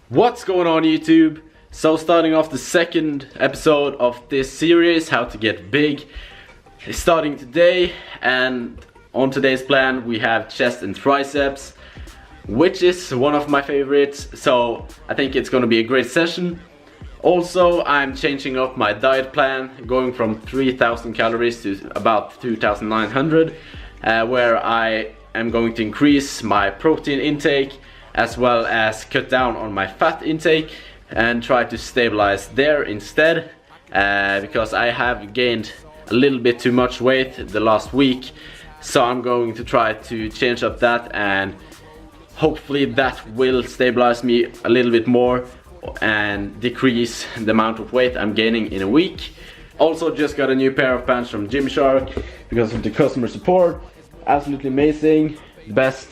What's going on YouTube? So starting off the second episode of this series, how to get big, is starting today. And on today's plan we have chest and triceps, which is one of my favorites, so I think it's gonna be a great session. Also, I'm changing up my diet plan, going from 3000 calories to about 2900, where I am going to increase my protein intake as well as cut down on my fat intake and try to stabilize there instead, because I have gained a little bit too much weight the last week. So I'm going to try to change up that, and hopefully that will stabilize me a little bit more and decrease the amount of weight I'm gaining in a week. Also just got a new pair of pants from Gymshark because of the customer support. Absolutely amazing, best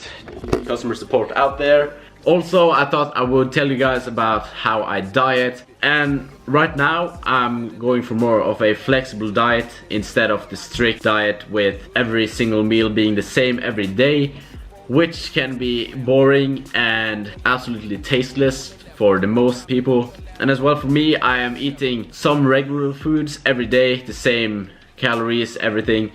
customer support out there. Also, I thought I would tell you guys about how I diet, and right now I'm going for more of a flexible diet instead of the strict diet with every single meal being the same every day, which can be boring and absolutely tasteless for the most people. And as well for me, I am eating some regular foods every day, the same calories, everything,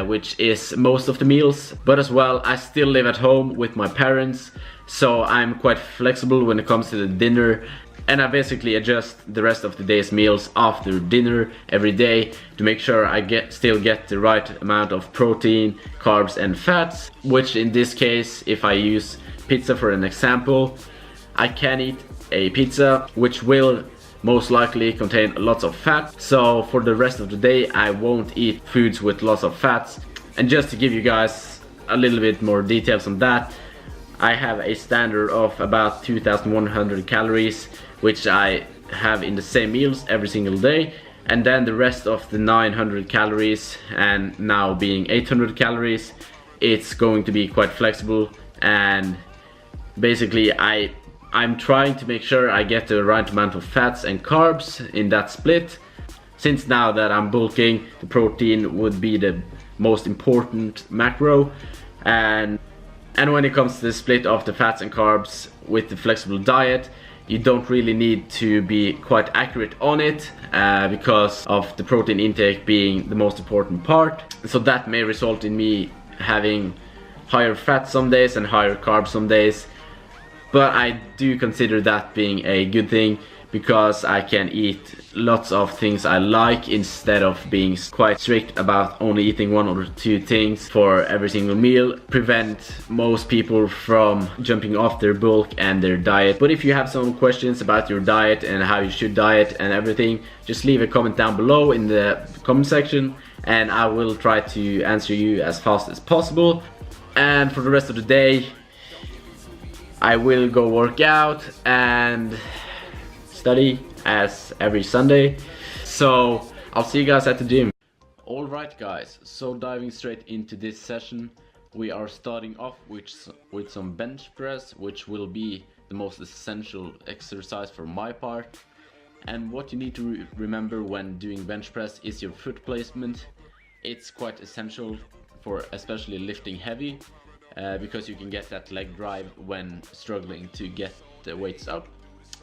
which is most of the meals. But as well, I still live at home with my parents, so I'm quite flexible when it comes to the dinner, and I basically adjust the rest of the day's meals after dinner every day to make sure I still get the right amount of protein, carbs and fats, which in this case, if I use pizza for an example, I can eat a pizza which will most likely contain lots of fat. So for the rest of the day I won't eat foods with lots of fats. And just to give you guys a little bit more details on that, I have a standard of about 2100 calories, which I have in the same meals every single day, and then the rest of the 900 calories, and now being 800 calories, it's going to be quite flexible. And basically I'm trying to make sure I get the right amount of fats and carbs in that split, since now that I'm bulking, the protein would be the most important macro. And when it comes to the split of the fats and carbs with the flexible diet, you don't really need to be quite accurate on it, because of the protein intake being the most important part. So that may result in me having higher fat some days and higher carbs some days. But I do consider that being a good thing, because I can eat lots of things I like instead of being quite strict about only eating one or two things for every single meal. Prevent most people from jumping off their bulk and their diet. But if you have some questions about your diet and how you should diet and everything, just leave a comment down below in the comment section, and I will try to answer you as fast as possible. And for the rest of the day, I will go work out and study as every Sunday. So I'll see you guys at the gym. Alright guys, so diving straight into this session, we are starting off with some bench press, which will be the most essential exercise for my part. And what you need to remember when doing bench press is your foot placement. It's quite essential for especially lifting heavy, because you can get that leg drive when struggling to get the weights up.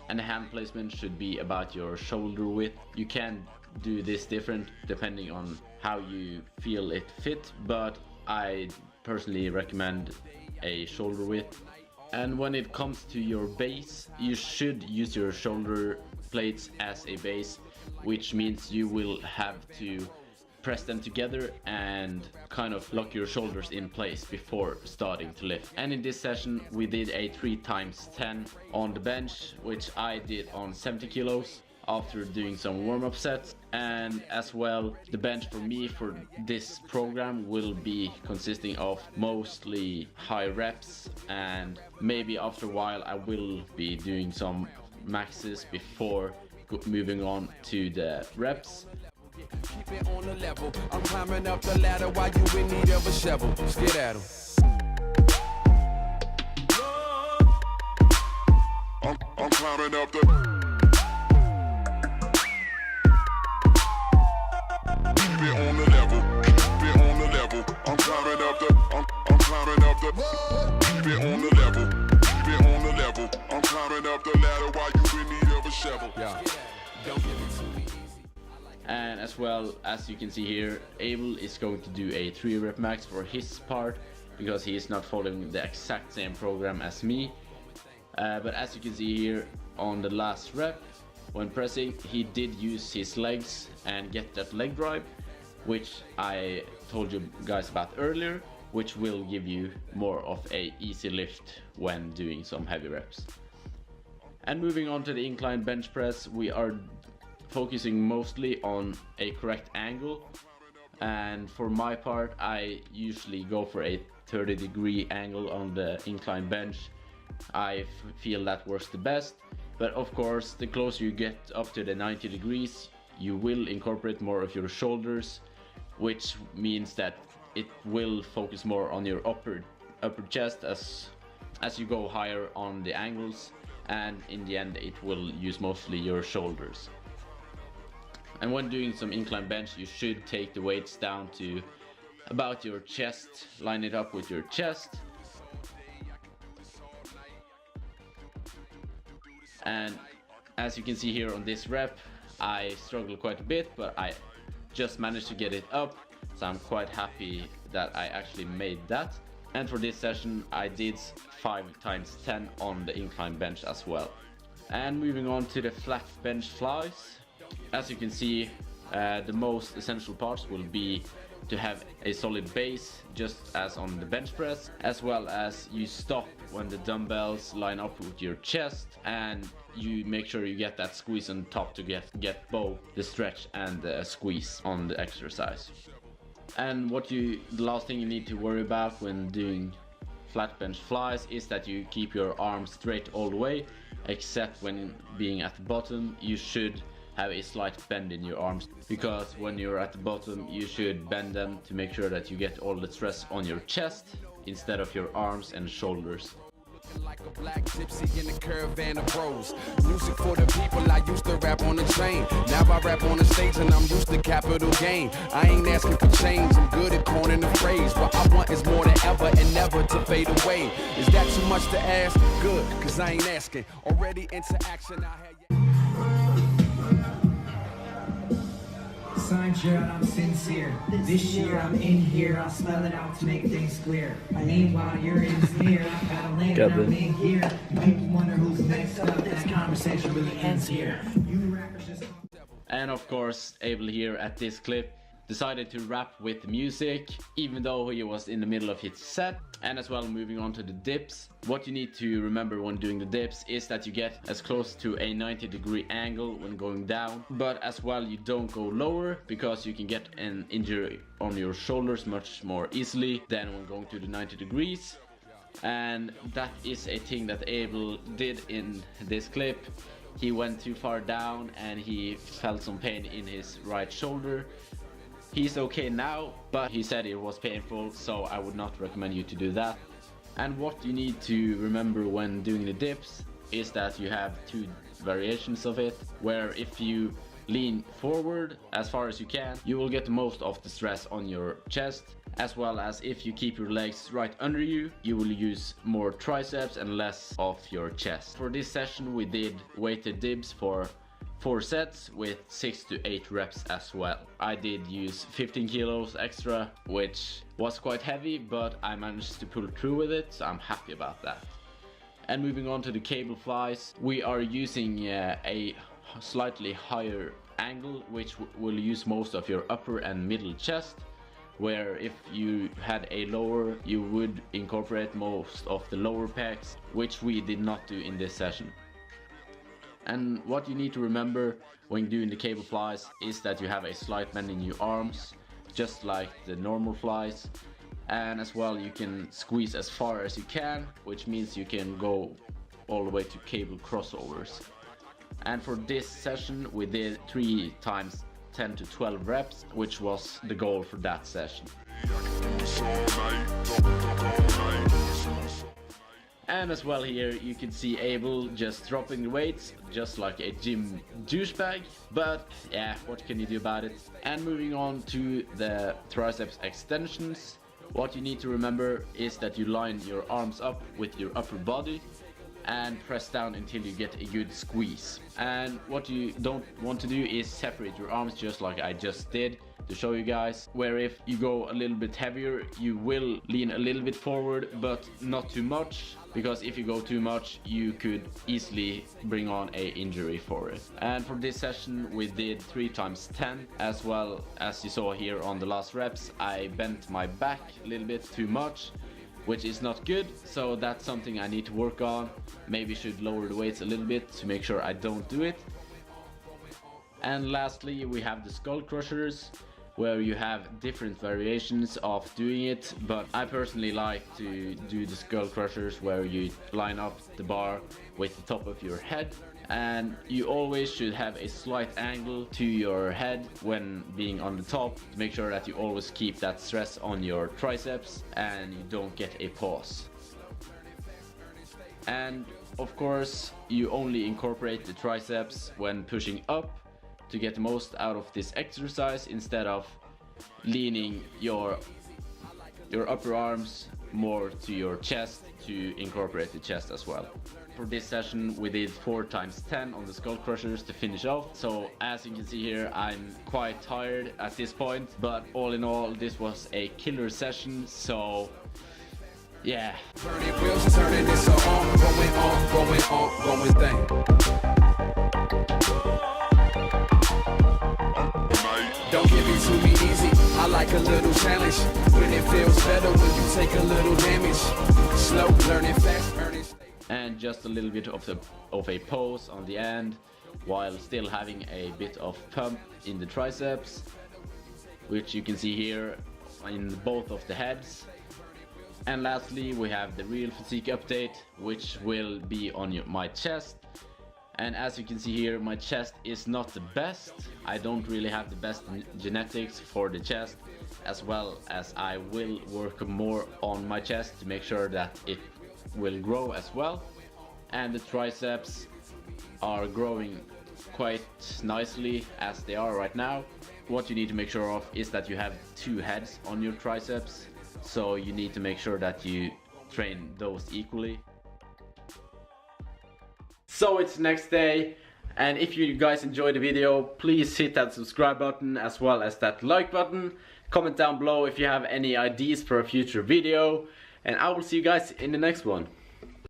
And the hand placement should be about your shoulder width. You can do this different depending on how you feel it fit, but I personally recommend a shoulder width. And when it comes to your base, you should use your shoulder plates as a base, which means you will have to press them together and kind of lock your shoulders in place before starting to lift. And in this session we did a 3x10 on the bench, which I did on 70 kilos after doing some warm-up sets. And as well, the bench for me for this program will be consisting of mostly high reps, and maybe after a while I will be doing some maxes before moving on to the reps. Keep it on the level. I'm climbing up the ladder while you in need of a shovel. Skedaddle. I'm climbing up the. Keep it on the level. Keep it on the level. I'm climbing up the. I'm climbing up the. Keep it on the level. Keep it on the level. I'm climbing up the ladder while you in need of a shovel. Yeah. Don't give it too easy. And as well as you can see here, Abel is going to do a 3 rep max for his part because he is not following the exact same program as me. But as you can see here on the last rep, when pressing, he did use his legs and get that leg drive, which I told you guys about earlier, which will give you more of a easy lift when doing some heavy reps. And moving on to the incline bench press, we are focusing mostly on a correct angle, and for my part I usually go for a 30-degree angle on the incline bench. I feel that works the best, but of course the closer you get up to the 90 degrees you will incorporate more of your shoulders, which means that it will focus more on your upper chest as you go higher on the angles, and in the end it will use mostly your shoulders. And when doing some incline bench, you should take the weights down to about your chest, line it up with your chest. And as you can see here on this rep, I struggled quite a bit, but I just managed to get it up, so I'm quite happy that I actually made that. And for this session I did 5 times 10 on the incline bench as well. And moving on to the flat bench flies. As you can see, the most essential parts will be to have a solid base, just as on the bench press, as well as you stop when the dumbbells line up with your chest, and you make sure you get that squeeze on top to get both the stretch and the squeeze on the exercise. And the last thing you need to worry about when doing flat bench flies is that you keep your arms straight all the way, except when being at the bottom you should have a slight bend in your arms, because when you're at the bottom you should bend them to make sure that you get all the stress on your chest instead of your arms and shoulders. Like a black gypsy in a caravan of bros. Music for the people, I used to rap on the train. Now I rap on the stage and I'm used to capital gain. I ain't asking for change, I'm good at coining the phrase. What I want is more than ever and never to fade away. Is that too much to ask? Good, cause I ain't asking. Already into action, I had Sign sure I'm sincere. This year I'm in here, I'll spell it out to make things clear. Meanwhile you're in here, I gotta land and I'm in here. People wonder who's next up, this conversation really ends here. You rappers just... And of course, Abel here at this clip decided to rap with music, even though he was in the middle of his set. And as well, moving on to the dips, what you need to remember when doing the dips is that you get as close to a 90-degree angle when going down, but as well you don't go lower, because you can get an injury on your shoulders much more easily than when going to the 90 degrees. And that is a thing that Abel did in this clip. He went too far down and he felt some pain in his right shoulder. He's okay now, but he said it was painful, so I would not recommend you to do that. And what you need to remember when doing the dips is that you have 2 variations of it, where if you lean forward as far as you can, you will get most of the stress on your chest, as well as if you keep your legs right under you, you will use more triceps and less of your chest. For this session we did weighted dips for 4 sets with 6 to 8 reps as well. I did use 15 kilos extra, which was quite heavy, but I managed to pull through with it, so I'm happy about that. And moving on to the cable flies, we are using a slightly higher angle, which will use most of your upper and middle chest, where if you had a lower, you would incorporate most of the lower pecs, which we did not do in this session. And what you need to remember when doing the cable flies is that you have a slight bend in your arms, just like the normal flies. And as well, you can squeeze as far as you can, which means you can go all the way to cable crossovers. And for this session we did 3 times 10 to 12 reps, which was the goal for that session. And as well here you can see Abel just dropping the weights just like a gym douchebag, but yeah, what can you do about it? And moving on to the triceps extensions, what you need to remember is that you line your arms up with your upper body, and press down until you get a good squeeze. And what you don't want to do is separate your arms, just like I just did to show you guys, where if you go a little bit heavier you will lean a little bit forward, but not too much, because if you go too much you could easily bring on a injury for it. And for this session we did 3 times 10, as well as you saw here on the last reps. I bent my back a little bit too much, which is not good, so that's something I need to work on. Maybe should lower the weights a little bit to make sure I don't do it. And lastly we have the skull crushers, where you have different variations of doing it, but I personally like to do the skull crushers where you line up the bar with the top of your head, and you always should have a slight angle to your head when being on the top to make sure that you always keep that stress on your triceps and you don't get a pause. And of course you only incorporate the triceps when pushing up to get the most out of this exercise, instead of leaning your upper arms more to your chest to incorporate the chest as well. For this session we did 4 times 10 on the skull crushers to finish off. So as you can see here, I'm quite tired at this point, but all in all this was a killer session. So yeah. Turning wheels, turning this going thing. Don't give it to me easy, I like a little challenge. When it feels better when you take a little damage. Slow, learning fast, earning. And just a little bit of a pose on the end, while still having a bit of pump in the triceps, which you can see here in both of the heads. And lastly we have the real physique update, which will be on my chest. And as you can see here, my chest is not the best. I don't really have the best genetics for the chest, as well as I will work more on my chest to make sure that it will grow as well. And the triceps are growing quite nicely as they are right now. What you need to make sure of is that you have 2 heads on your triceps, so you need to make sure that you train those equally. So it's next day, and if you guys enjoyed the video, please hit that subscribe button as well as that like button. Comment down below if you have any ideas for a future video, and I will see you guys in the next one.